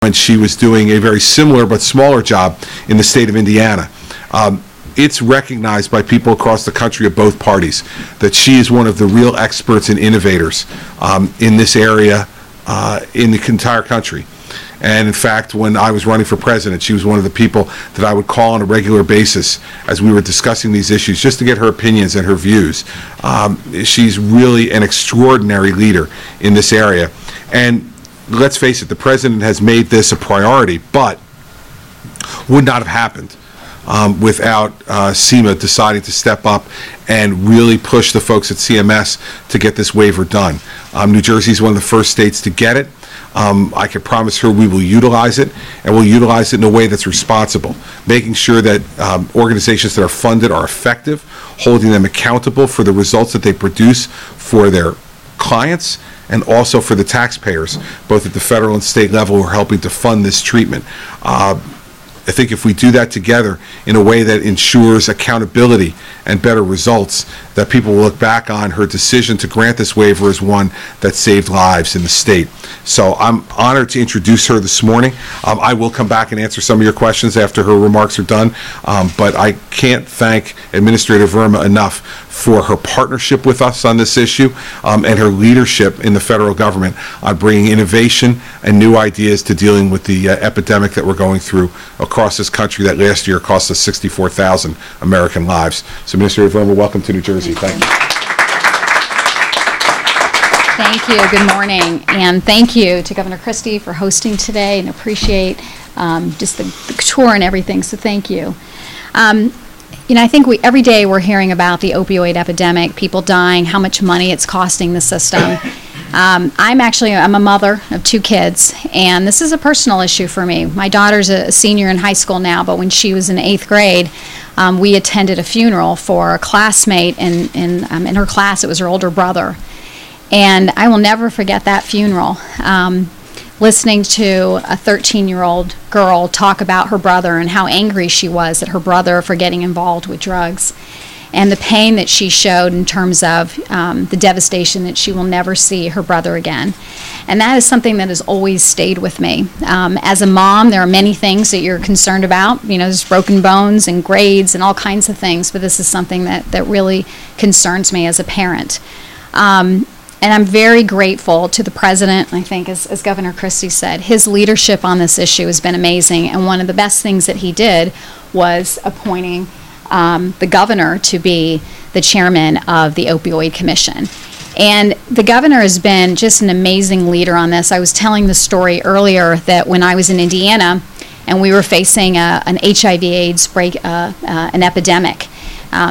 when she was doing a very similar but smaller job in the state of Indiana. It's recognized by people across the country of both parties that she is one of the real experts and innovators in this area in the entire country. And in fact, when I was running for president, she was one of the people that I would call on a regular basis as we were discussing these issues, just to get her opinions and her views. She's really an extraordinary leader in this area. And let's face it, the president has made this a priority, but would not have happened without SEMA deciding to step up and really push the folks at CMS to get this waiver done. New Jersey is one of the first states to get it. I can promise her we will utilize it, and we'll utilize it in a way that's responsible, making sure that organizations that are funded are effective, holding them accountable for the results that they produce for their clients and also for the taxpayers, both at the federal and state level, who are helping to fund this treatment. I think if we do that together in a way that ensures accountability and better results, that people will look back on her decision to grant this waiver as one that saved lives in the state. So I'm honored to introduce her this morning. I will come back and answer some of your questions after her remarks are done, but I can't thank Administrator Verma enough for her partnership with us on this issue and her leadership in the federal government on bringing innovation and new ideas to dealing with the epidemic that we're going through across this country that last year cost us 64,000 American lives. So, Administrator Verma, welcome to New Jersey. Thank you. Thank you. Good morning. And thank you to Governor Christie for hosting today, and appreciate just the tour and everything. So thank you. You know, I think every day we're hearing about the opioid epidemic, people dying, how much money it's costing the system. I'm a mother of 2 kids, and this is a personal issue for me. My daughter's a senior in high school now, but when she was in 8th grade, we attended a funeral for a classmate, and in her class it was her older brother. And I will never forget that funeral. Listening to a 13-year-old girl talk about her brother and how angry she was at her brother for getting involved with drugs, and the pain that she showed in terms of the devastation that she will never see her brother again. And that is something that has always stayed with me. As a mom, there are many things that you're concerned about. You know, there's broken bones and grades and all kinds of things, but this is something that really concerns me as a parent. And I'm very grateful to the President. I think, as Governor Christie said, his leadership on this issue has been amazing. And one of the best things that he did was appointing the governor to be the chairman of the Opioid Commission. And the governor has been just an amazing leader on this. I was telling the story earlier that when I was in Indiana and we were facing an HIV/AIDS an epidemic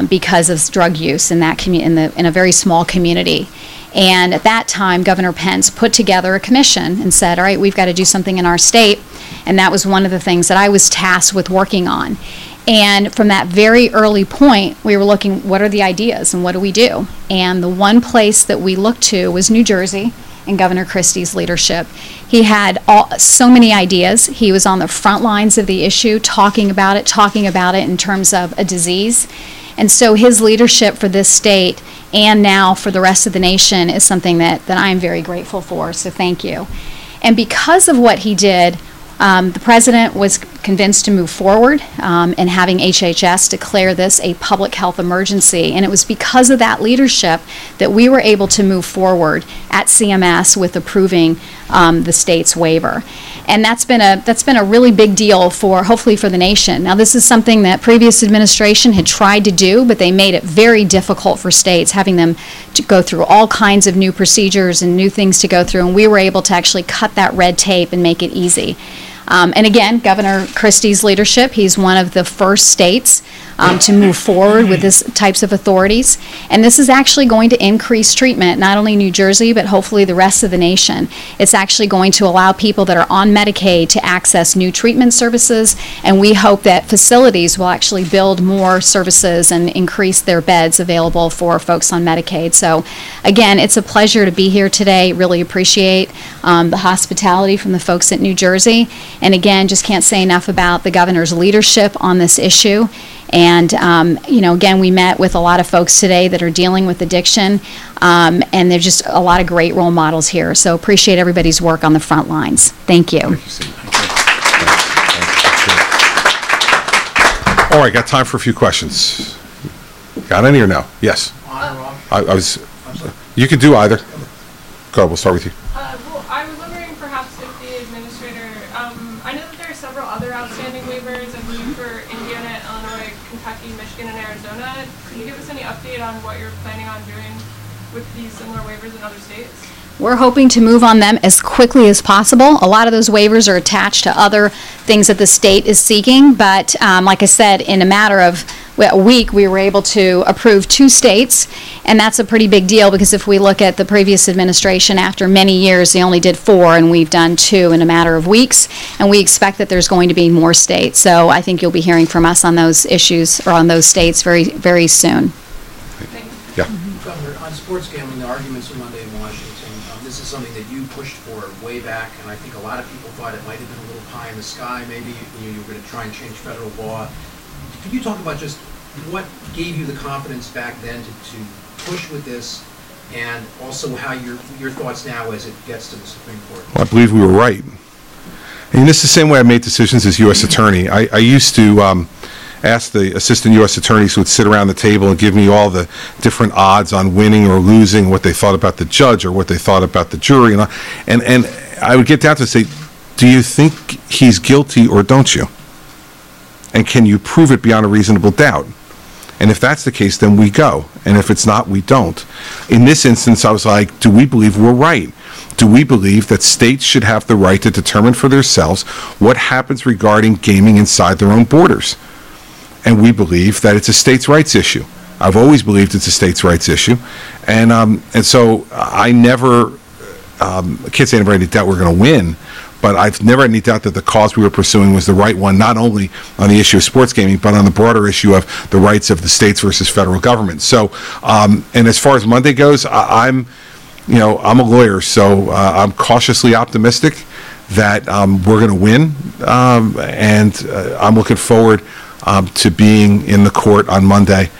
because of drug use in that in a very small community. And at that time, Governor Pence put together a commission and said, all right, we've got to do something in our state. And that was one of the things that I was tasked with working on. And from that very early point, we were looking, what are the ideas and what do we do? And the one place that we looked to was New Jersey and Governor Christie's leadership. He had so many ideas. He was on the front lines of the issue, talking about it in terms of a disease. And so his leadership for this state and now for the rest of the nation is something that I am very grateful for, so thank you. And because of what he did, the President was convinced to move forward in having HHS declare this a public health emergency, and it was because of that leadership that we were able to move forward at CMS with approving the state's waiver. And that's been a really big deal hopefully for the nation. Now, this is something that previous administration had tried to do, but they made it very difficult for states, having them to go through all kinds of new procedures and new things to go through, and we were able to actually cut that red tape and make it easy. And again, Governor Christie's leadership, he's one of the first states to move forward with this types of authorities. And this is actually going to increase treatment, not only New Jersey, but hopefully the rest of the nation. It's actually going to allow people that are on Medicaid to access new treatment services, and we hope that facilities will actually build more services and increase their beds available for folks on Medicaid. So again, it's a pleasure to be here today. Really appreciate the hospitality from the folks at New Jersey. And again, just can't say enough about the governor's leadership on this issue. And, you know, again, we met with a lot of folks today that are dealing with addiction, and there's just a lot of great role models here. So appreciate everybody's work on the front lines. Thank you. Thank you. All right, got time for a few questions. Got any or no? Yes. I was. You can do either. Go ahead, we'll start with you. Well, I was wondering perhaps if the administrator, I know that there are several other outstanding waivers, I believe for Indiana, Illinois, Kentucky, Michigan, and Arizona. Can you give us any update on what you're planning on doing with these similar waivers in other states? We're hoping to move on them as quickly as possible. A lot of those waivers are attached to other things that the state is seeking, but like I said, in a matter of a week, we were able to approve 2 states, and that's a pretty big deal because if we look at the previous administration, after many years, they only did 4, and we've done 2 in a matter of weeks, and we expect that there's going to be more states. So I think you'll be hearing from us on those issues or on those states very, very soon. Yeah. Governor, on sports gambling, the arguments from Monday in Washington, this is something that you pushed for way back, and I think a lot of people thought it might have been a little pie in the sky. Maybe you were going to try and change federal law. Could you talk about just what gave you the confidence back then to push with this, and also how your thoughts now as it gets to the Supreme Court? Well, I believe we were right. And this is the same way I made decisions as U.S. Attorney. I used to ask the assistant U.S. attorneys who would sit around the table and give me all the different odds on winning or losing, what they thought about the judge or what they thought about the jury. And I would get down to say, do you think he's guilty or don't you? And can you prove it beyond a reasonable doubt? And if that's the case, then we go. And if it's not, we don't. In this instance, I was like, do we believe we're right? Do we believe that states should have the right to determine for themselves what happens regarding gaming inside their own borders? And we believe that it's a states' rights issue. I've always believed it's a states' rights issue. And so I never, I can't say I never had any doubt we're going to win, but I've never had any doubt that the cause we were pursuing was the right one, not only on the issue of sports gaming, but on the broader issue of the rights of the states versus federal government. So, and as far as Monday goes, I'm a lawyer, so I'm cautiously optimistic that we're going to win, and I'm looking forward to being in the court on Monday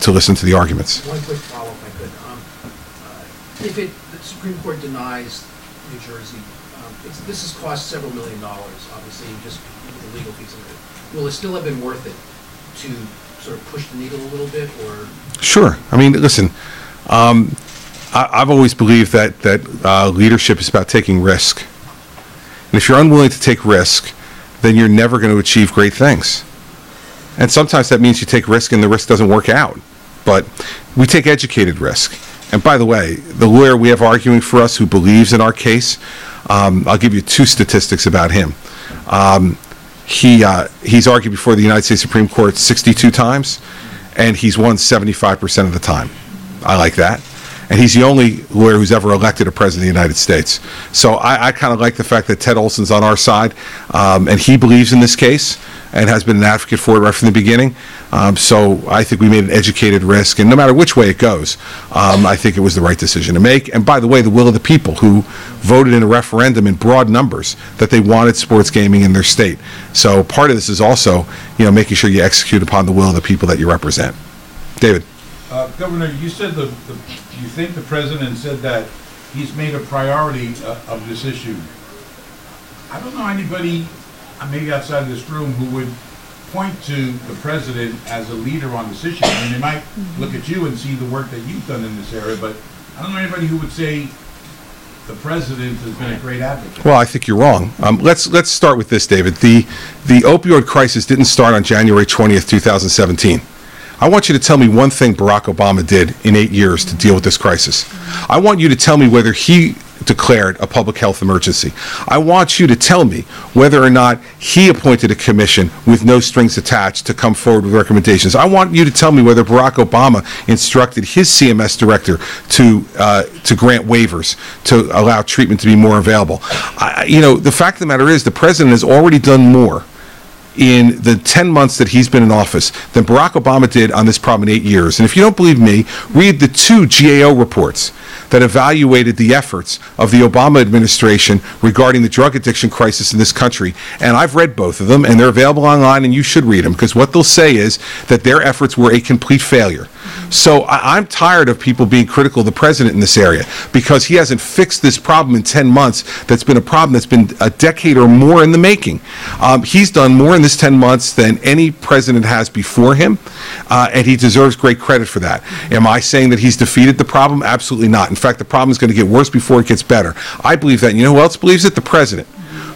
to listen to the arguments. One quick follow-up, if I could. If the Supreme Court denies New Jersey, this has cost several $1 million, obviously, just with the legal fees of it. Will it still have been worth it to sort of push the needle a little bit, or? Sure. I mean, listen, I've always believed that leadership is about taking risk. And if you're unwilling to take risk, then you're never going to achieve great things. And sometimes that means you take risk and the risk doesn't work out. But we take educated risk. And by the way, the lawyer we have arguing for us who believes in our case, I'll give you 2 statistics about him. He's argued before the United States Supreme Court 62 times, and he's won 75% of the time. I like that. And he's the only lawyer who's ever elected a president of the United States. So I kind of like the fact that Ted Olson's on our side, and he believes in this case and has been an advocate for it right from the beginning. So I think we made an educated risk, and no matter which way it goes, I think it was the right decision to make. And by the way, the will of the people who voted in a referendum in broad numbers that they wanted sports gaming in their state. So part of this is also, making sure you execute upon the will of the people that you represent. David. Governor, you said you think the president said that he's made a priority of this issue. I don't know anybody, maybe outside of this room, who would point to the president as a leader on this issue. I mean, they might look at you and see the work that you've done in this area, but I don't know anybody who would say the president has been a great advocate. Well, I think you're wrong. Let's start with this, David. The opioid crisis didn't start on January 20th, 2017. I want you to tell me one thing Barack Obama did in 8 years to deal with this crisis. I want you to tell me whether he declared a public health emergency. I want you to tell me whether or not he appointed a commission with no strings attached to come forward with recommendations. I want you to tell me whether Barack Obama instructed his CMS director to grant waivers to allow treatment to be more available. The fact of the matter is the president has already done more in the 10 months that he's been in office than Barack Obama did on this problem in 8 years. And if you don't believe me, read the 2 GAO reports that evaluated the efforts of the Obama administration regarding the drug addiction crisis in this country. And I've read both of them, and they're available online, and you should read them, because what they'll say is that their efforts were a complete failure. So I'm tired of people being critical of the president in this area because he hasn't fixed this problem in 10 months. That's been a problem that's been a decade or more in the making. He's done more in this 10 months than any president has before him, and he deserves great credit for that. Am I saying that he's defeated the problem? Absolutely not. In fact, the problem is going to get worse before it gets better. I believe that. And you know who else believes it? The president,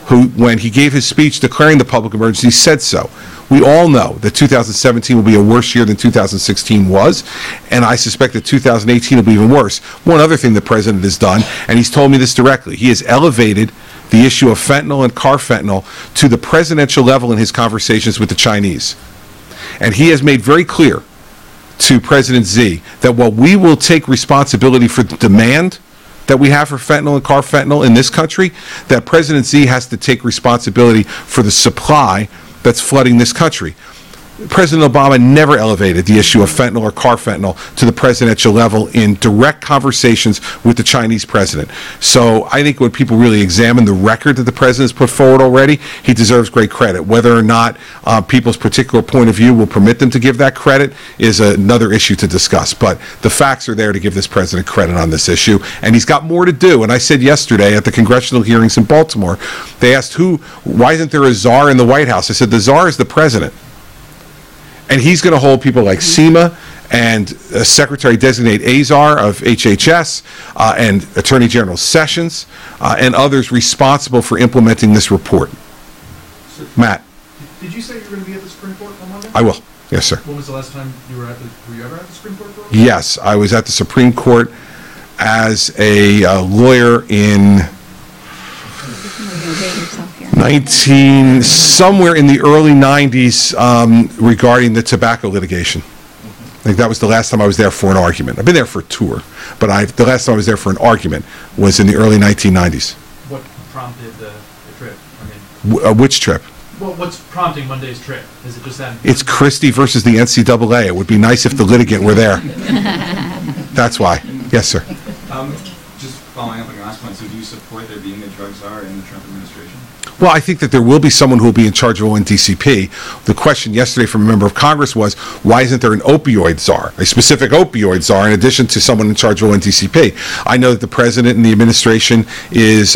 who, when he gave his speech declaring the public emergency, said so. We all know that 2017 will be a worse year than 2016 was, and I suspect that 2018 will be even worse. One other thing the president has done, and he's told me this directly, he has elevated the issue of fentanyl and carfentanil to the presidential level in his conversations with the Chinese. And he has made very clear to President Xi that while we will take responsibility for the demand that we have for fentanyl and carfentanil in this country, that President Xi has to take responsibility for the supply that's flooding this country. President Obama never elevated the issue of fentanyl or carfentanil to the presidential level in direct conversations with the Chinese president. So I think when people really examine the record that the president has put forward already, he deserves great credit. Whether or not people's particular point of view will permit them to give that credit is another issue to discuss. But the facts are there to give this president credit on this issue, and he's got more to do. And I said yesterday at the congressional hearings in Baltimore, they asked why isn't there a czar in the White House? I said the czar is the president. And he's going to hold people like SEMA and Secretary-designate Azar of HHS and Attorney General Sessions and others responsible for implementing this report. So, Matt. Did you say you were going to be at the Supreme Court on Monday? I will. Yes, sir. When was the last time you were were you ever at the Supreme Court? Yes, I was at the Supreme Court as a lawyer in somewhere in the early 90s regarding the tobacco litigation. I think that was the last time I was there for an argument. I've been there for a tour, but the last time I was there for an argument was in the early 1990s. What prompted the trip? I mean, which trip? Well, what's prompting Monday's trip? Is it just that? It's Christie versus the NCAA. It would be nice if the litigant were there. That's why. Yes, sir. Just following up on your last point, so do you support there being a drug czar in the Trump administration? Well, I think that there will be someone who will be in charge of ONDCP. The question yesterday from a member of Congress was, why isn't there an opioid czar, a specific opioid czar, in addition to someone in charge of ONDCP? I know that the president and the administration is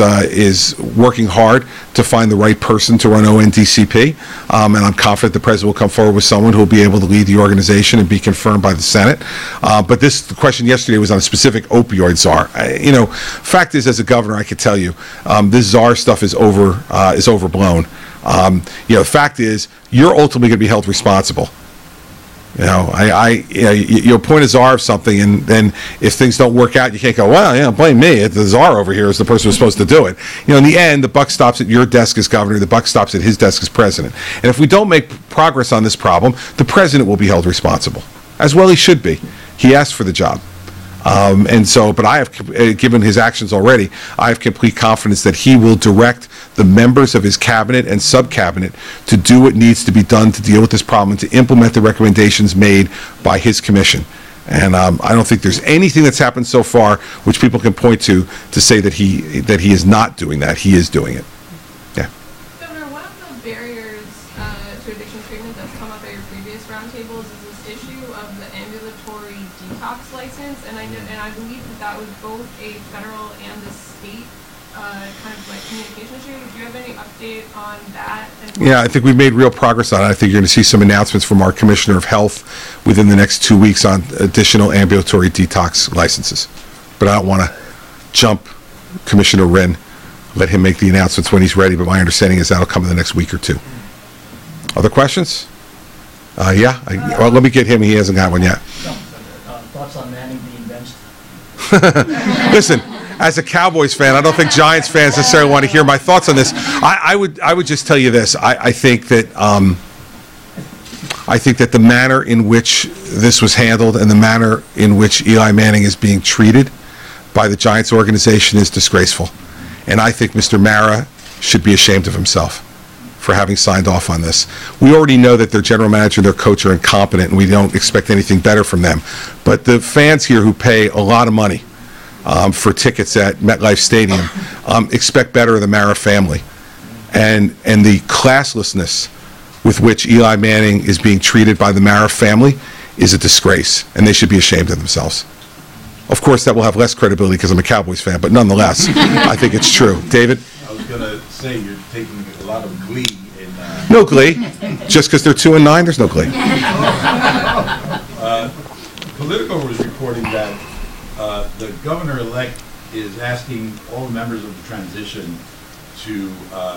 working hard to find the right person to run ONDCP, and I'm confident the president will come forward with someone who will be able to lead the organization and be confirmed by the Senate. But the question yesterday was on a specific opioid czar. Fact is, as a governor, I could tell you, this czar stuff is overblown. The fact is, you're ultimately going to be held responsible. You'll appoint a czar of something, and then if things don't work out, you can't go, well, blame me. The czar over here is the person who's supposed to do it. In the end, the buck stops at your desk as governor. The buck stops at his desk as president. And if we don't make progress on this problem, the president will be held responsible, as well he should be. He asked for the job. But I have, given his actions already, I have complete confidence that he will direct the members of his cabinet and sub-cabinet to do what needs to be done to deal with this problem and to implement the recommendations made by his commission. And I don't think there's anything that's happened so far which people can point to say that he is not doing that. He is doing it. Yeah. Governor, one of the barriers to addiction treatment that's come up at your previous roundtables is this issue of the ambulatory detox license, and I believe that was both a federal and a state kind of like communication issue. Do you have any update on that? Yeah, I think we've made real progress on it. I think you're going to see some announcements from our Commissioner of Health within the next 2 weeks on additional ambulatory detox licenses. But I don't want to jump Commissioner Wren, let him make the announcements when he's ready, but my understanding is that'll come in the next week or two. Other questions? Well, let me get him. He hasn't got one yet. Thoughts on Manning being benched? Listen, as a Cowboys fan, I don't think Giants fans necessarily want to hear my thoughts on this. I would just tell you this. I think that the manner in which this was handled and the manner in which Eli Manning is being treated by the Giants organization is disgraceful. And I think Mr. Mara should be ashamed of himself for having signed off on this. We already know that their general manager and their coach are incompetent, and we don't expect anything better from them. But the fans here who pay a lot of money for tickets at MetLife Stadium expect better of the Mara family. And the classlessness with which Eli Manning is being treated by the Mara family is a disgrace, and they should be ashamed of themselves. Of course, that will have less credibility because I'm a Cowboys fan, but nonetheless, I think it's true. David? I was going to say, you're taking a lot of glee in... No glee. Just because they're 2-9, there's no glee. Politico was reporting that the governor-elect is asking all members of the transition to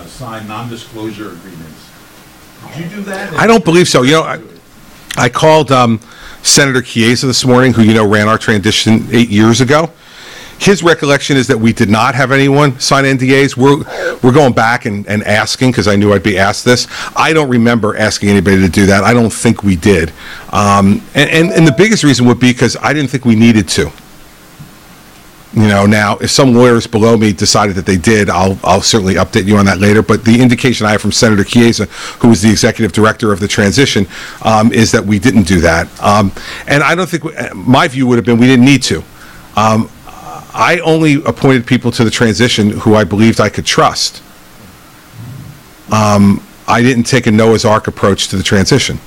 sign non-disclosure agreements. Did you do that? I don't believe so. You know, I called Senator Chiesa this morning, who, ran our transition 8 years ago. His recollection is that we did not have anyone sign NDAs. We're going back and asking, because I knew I'd be asked this. I don't remember asking anybody to do that. I don't think we did. And the biggest reason would be because I didn't think we needed to. Now, if some lawyers below me decided that they did, I'll certainly update you on that later. But the indication I have from Senator Chiesa, who was the executive director of the transition, is that we didn't do that. And I don't think, my view would have been we didn't need to. I only appointed people to the transition who I believed I could trust. I didn't take a Noah's Ark approach to the transition.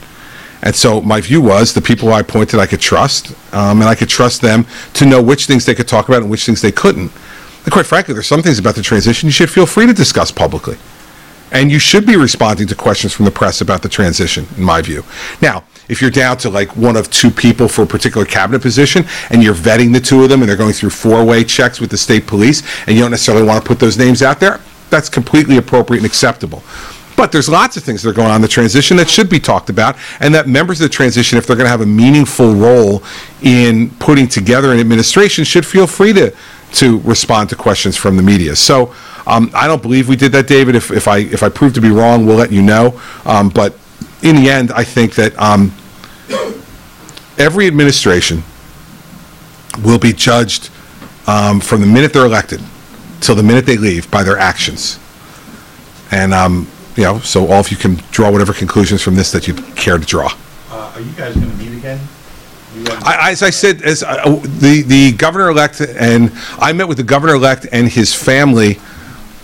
And so my view was the people I appointed I could trust, and I could trust them to know which things they could talk about and which things they couldn't. And quite frankly, there's some things about the transition you should feel free to discuss publicly. And you should be responding to questions from the press about the transition, in my view. Now, if you're down to like one of two people for a particular cabinet position, and you're vetting the two of them, and they're going through four-way checks with the state police, and you don't necessarily want to put those names out there, that's completely appropriate and acceptable. But there's lots of things that are going on in the transition that should be talked about, and that members of the transition, if they're going to have a meaningful role in putting together an administration, should feel free to respond to questions from the media. So I don't believe we did that, David. If I prove to be wrong, we'll let you know. But in the end, I think that every administration will be judged from the minute they're elected till the minute they leave by their actions. And so all of you can draw whatever conclusions from this that you care to draw. Are you guys going to meet again? As I said, the governor-elect, and I met with the governor-elect and his family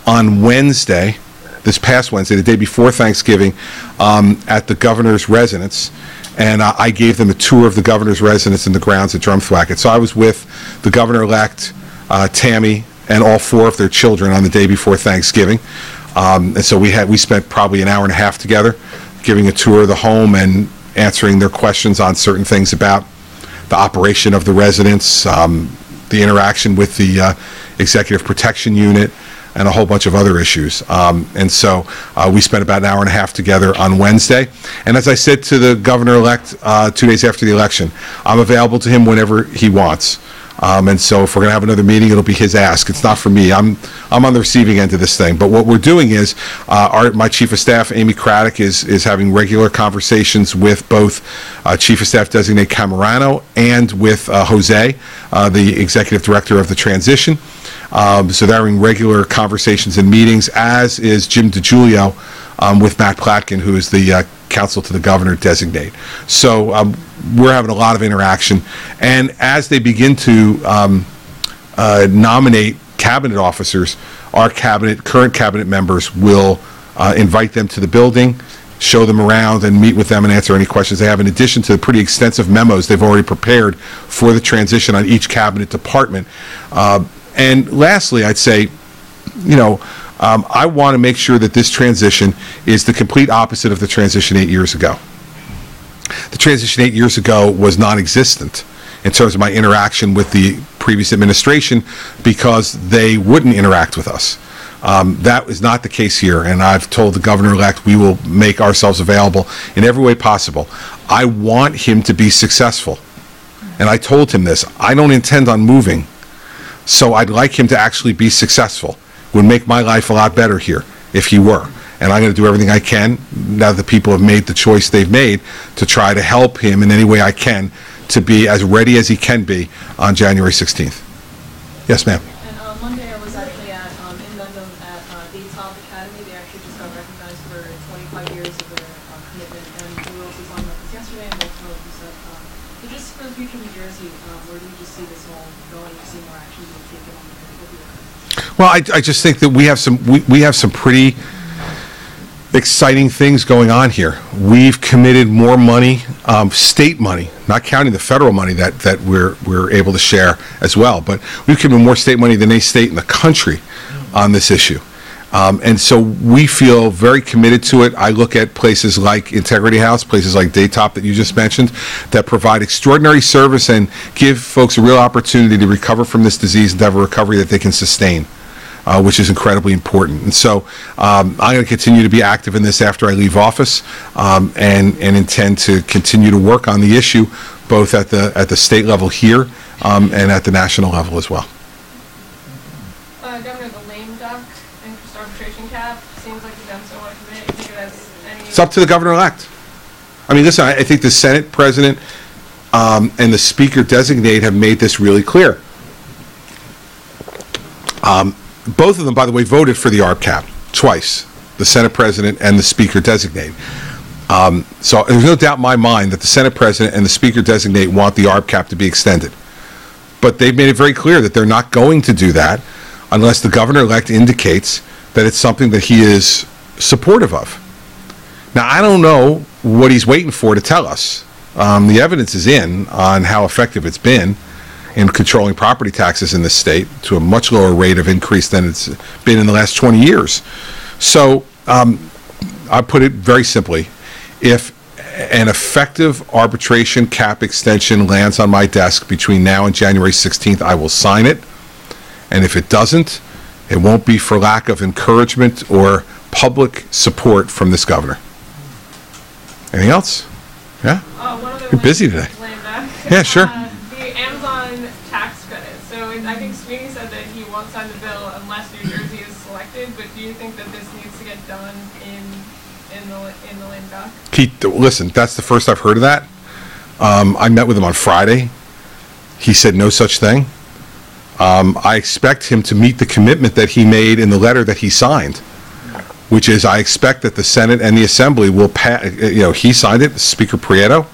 on Wednesday, this past Wednesday, the day before Thanksgiving, at the governor's residence, and I gave them a tour of the governor's residence and the grounds at Drumthwacket. So I was with the governor-elect, Tammy, and all four of their children on the day before Thanksgiving. And so we spent probably an hour and a half together, giving a tour of the home and answering their questions on certain things about the operation of the residence, the interaction with the executive protection unit, and a whole bunch of other issues. And so we spent about an hour and a half together on Wednesday. And as I said to the governor-elect 2 days after the election, I'm available to him whenever he wants. And so if we're going to have another meeting, it'll be his ask. It's not for me. I'm on the receiving end of this thing. But what we're doing is my Chief of Staff, Amy Craddock, is having regular conversations with both Chief of Staff Designate Camerano and with Jose, the Executive Director of the Transition. So they're having regular conversations and meetings, as is Jim DiGiulio with Matt Platkin, who is the counsel to the governor designate. So we're having a lot of interaction. And as they begin to nominate cabinet officers, our current cabinet members will invite them to the building, show them around, and meet with them and answer any questions they have, in addition to the pretty extensive memos they've already prepared for the transition on each cabinet department. And lastly, I'd say, I want to make sure that this transition is the complete opposite of the transition 8 years ago. The transition 8 years ago was non-existent in terms of my interaction with the previous administration because they wouldn't interact with us. That is not the case here, and I've told the governor-elect we will make ourselves available in every way possible. I want him to be successful, and I told him this. I don't intend on moving, so I'd like him to actually be successful. It would make my life a lot better here if he were. And I'm going to do everything I can, now that the people have made the choice they've made, to try to help him in any way I can to be as ready as he can be on January 16th. Yes, ma'am. And on Monday I was actually in London at the Top Academy. They actually just got recognized for 25 years of their commitment. And we were also talking about this yesterday, and both of you said, so just for the future of New Jersey, where do you just see this all going? You see more action being taken on the. Well, I just think that we have some pretty exciting things going on here. We've committed more money, state money, not counting the federal money that we're able to share as well, but we've committed more state money than any state in the country on this issue. And so we feel very committed to it. I look at places like Integrity House, places like Daytop that you just mentioned, that provide extraordinary service and give folks a real opportunity to recover from this disease and to have a recovery that they can sustain, which is incredibly important. And so I'm going to continue to be active in this after I leave office, and intend to continue to work on the issue, both at the state level here and at the national level as well. Governor, the lame duck interest arbitration cap seems like the Dems don't want to commit. You think it has any? It's up to the governor-elect. I mean, listen, I think the Senate President and the Speaker designate have made this really clear. Both of them, by the way, voted for the ARB cap twice, the Senate President and the Speaker designate. So there's no doubt in my mind that the Senate President and the Speaker designate want the ARB cap to be extended. But they've made it very clear that they're not going to do that unless the governor-elect indicates that it's something that he is supportive of. Now, I don't know what he's waiting for to tell us. The evidence is in on how effective it's been in controlling property taxes in this state to a much lower rate of increase than it's been in the last 20 years. So I put it very simply. If an effective arbitration cap extension lands on my desk between now and January 16th, I will sign it. And if it doesn't, it won't be for lack of encouragement or public support from this governor. Anything else? Yeah? One other You're busy today. Yeah, sure. The Amazon tax credit. So I think Sweeney said that he won't sign the bill unless New Jersey is selected, but do you think that this needs to get done in the lame duck? Keith, listen, that's the first I've heard of that. I met with him on Friday. He said no such thing. I expect him to meet the commitment that he made in the letter that he signed, which is I expect that the Senate and the Assembly will pass. He signed it, Speaker Prieto.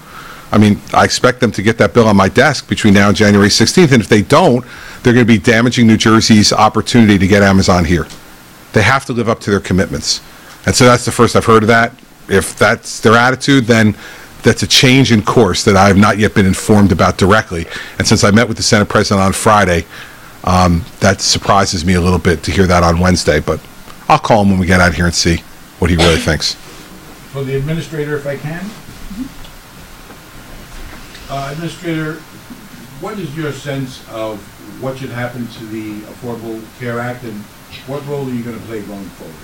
I mean, I expect them to get that bill on my desk between now and January 16th, and if they don't, they're going to be damaging New Jersey's opportunity to get Amazon here. They have to live up to their commitments. And so that's the first I've heard of that. If that's their attitude, then that's a change in course that I have not yet been informed about directly. And since I met with the Senate President on Friday, that surprises me a little bit to hear that on Wednesday, but I'll call him when we get out here and see what he really thinks. For the administrator, if I can. Administrator, what is your sense of what should happen to the Affordable Care Act, and what role are you going to play going forward?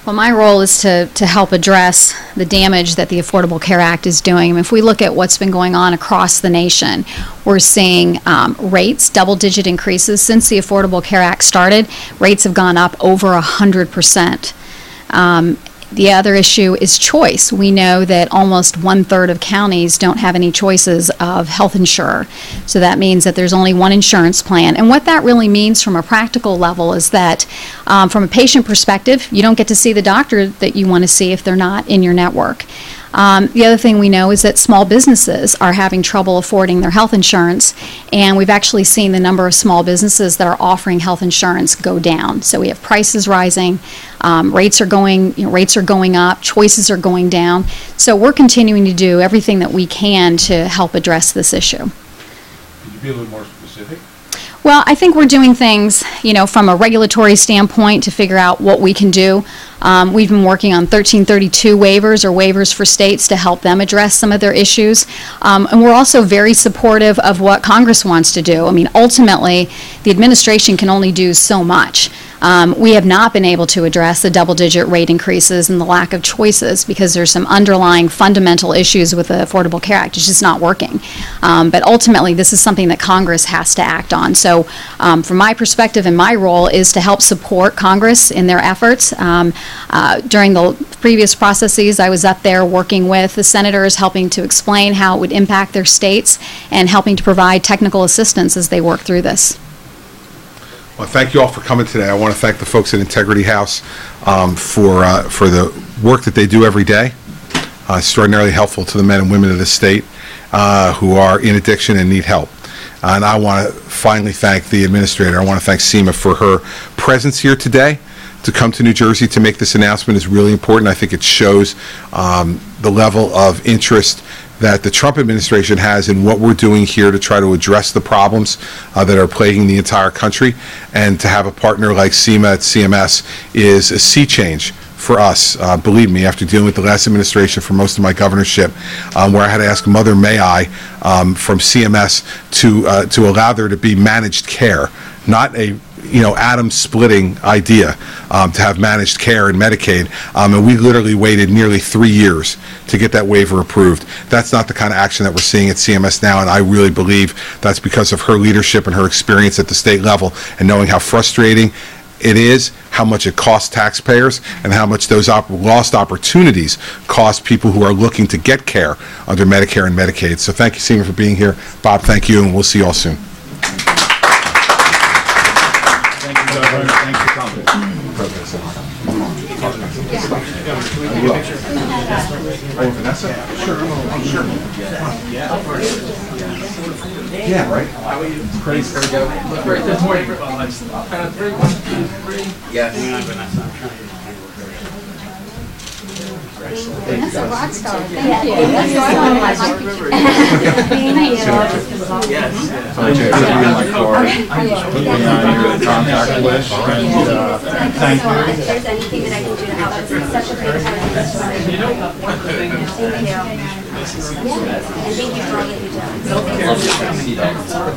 Well, my role is to help address the damage that the Affordable Care Act is doing. I mean, if we look at what's been going on across the nation, we're seeing rates, double-digit increases. Since the Affordable Care Act started, rates have gone up over 100%. The other issue is choice. We know that almost 1/3 of counties don't have any choices of health insurer. So that means that there's only one insurance plan. And what that really means from a practical level is that from a patient perspective, you don't get to see the doctor that you want to see if they're not in your network. The other thing we know is that small businesses are having trouble affording their health insurance, and we've actually seen the number of small businesses that are offering health insurance go down. So we have prices rising, rates are going up, choices are going down. So we're continuing to do everything that we can to help address this issue. Could you be a little more specific? Well, I think we're doing things, from a regulatory standpoint to figure out what we can do. We've been working on 1332 waivers or waivers for states to help them address some of their issues. And we're also very supportive of what Congress wants to do. I mean, ultimately, the administration can only do so much. We have not been able to address the double-digit rate increases and the lack of choices because there's some underlying fundamental issues with the Affordable Care Act. It's just not working. But ultimately, this is something that Congress has to act on. So from my perspective and my role is to help support Congress in their efforts. During the previous processes, I was up there working with the senators, helping to explain how it would impact their states and helping to provide technical assistance as they work through this. Well, thank you all for coming today. I want to thank the folks at Integrity House for the work that they do every day. Extraordinarily helpful to the men and women of this state who are in addiction and need help. And I want to finally thank the administrator. I want to thank Seema for her presence here today to come to New Jersey to make this announcement is really important. I think it shows the level of interest that the Trump administration has in what we're doing here to try to address the problems that are plaguing the entire country. And to have a partner like SEMA at CMS is a sea change for us. Believe me, after dealing with the last administration for most of my governorship, where I had to ask Mother May I from CMS to allow there to be managed care, not a atom splitting idea, to have managed care in Medicaid, and we literally waited nearly 3 years to get that waiver approved. That's not the kind of action that we're seeing at CMS now, and I really believe that's because of her leadership and her experience at the state level and knowing how frustrating it is, how much it costs taxpayers, and how much those lost opportunities cost people who are looking to get care under Medicare and Medicaid. So thank you, Seema, for being here. Bob, thank you, and we'll see you all soon. Thanks for coming. Yeah, right. That's a rock star. Thank you. Contact list, and thank you. If there's anything that I can do to help, it's such a great part of this. Thank you. And thank you for all that you've done.